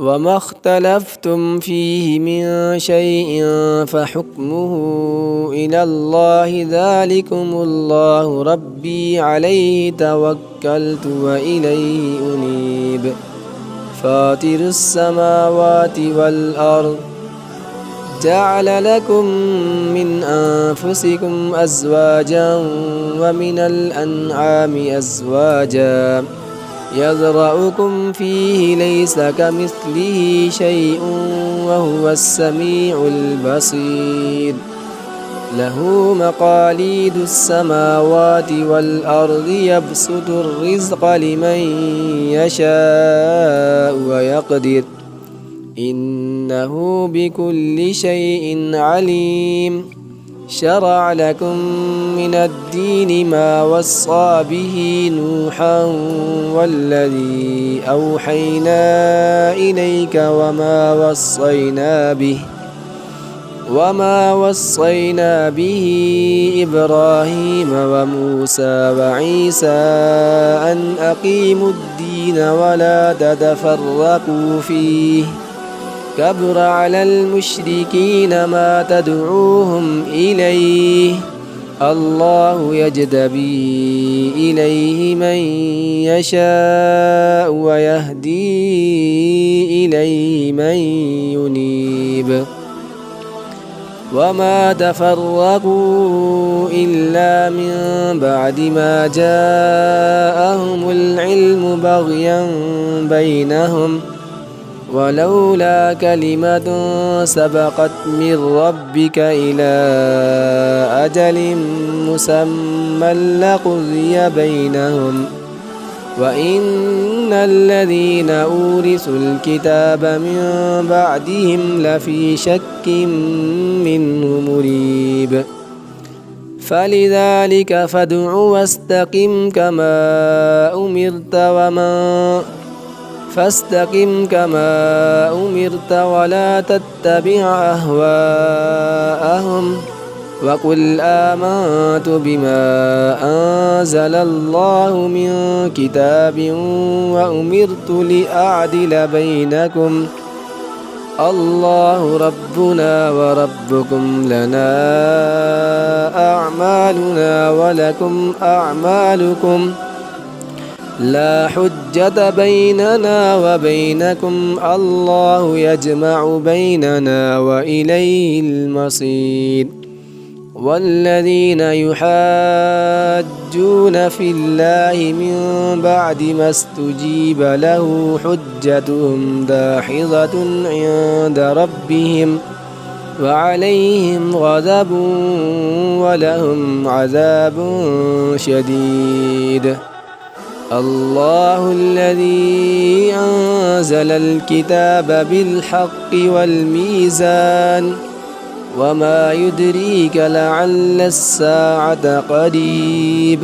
وما اختلفتم فيه من شيء فحكمه إلى الله ذلكم الله ربي عليه توكلت وإليه أنيب فاطر السماوات والأرض جعل لكم من أنفسكم أزواجا ومن الأنعام أزواجا يذرأكم فيه ليس كمثله شيء وهو السميع البصير له مقاليد السماوات والأرض يبسط الرزق لمن يشاء ويقدر إنه بكل شيء عليم شرع لكم من الدين ما وصى به نوحا والذي أوحينا إليك وما وصينا به إبراهيم وموسى وعيسى أن أقيموا الدين ولا تتفرقوا فيه كبر على المشركين ما تدعوهم إليه الله يجتبي إليه من يشاء ويهدي إليه من ينيب وما تفرقوا إلا من بعد ما جاءهم العلم بغيا بينهم ولولا كلمة سبقت من ربك إلى أجل مسمى لقضي بينهم وإن الذين أورثوا الكتاب من بعدهم لفي شك منه مريب فلذلك فادع واستقم كما أمرت ولا تتبع أهواءهم وقل آمنت بما أنزل الله من كتاب وأمرت لأعدل بينكم الله ربنا وربكم لنا أعمالنا ولكم أعمالكم لا حجة بيننا وبينكم الله يجمع بيننا وإليه المصير والذين يحاجون في الله من بعد ما استجيب له حجتهم داحضة عند ربهم وعليهم غضب ولهم عذاب شديد الله الذي أنزل الكتاب بالحق والميزان وما يدريك لعل الساعة قريب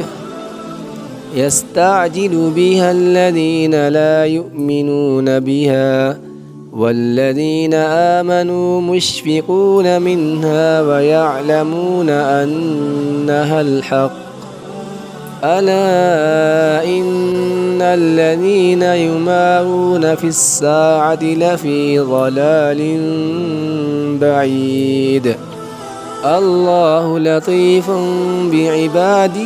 يستعجل بها الذين لا يؤمنون بها والذين آمنوا مشفقون منها ويعلمون أنها الحق ألا إن الذين يمارون في الساعة لفي ضلال بعيد الله لطيف بعباده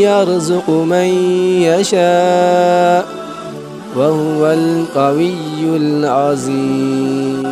يرزق من يشاء وهو القوي العزيز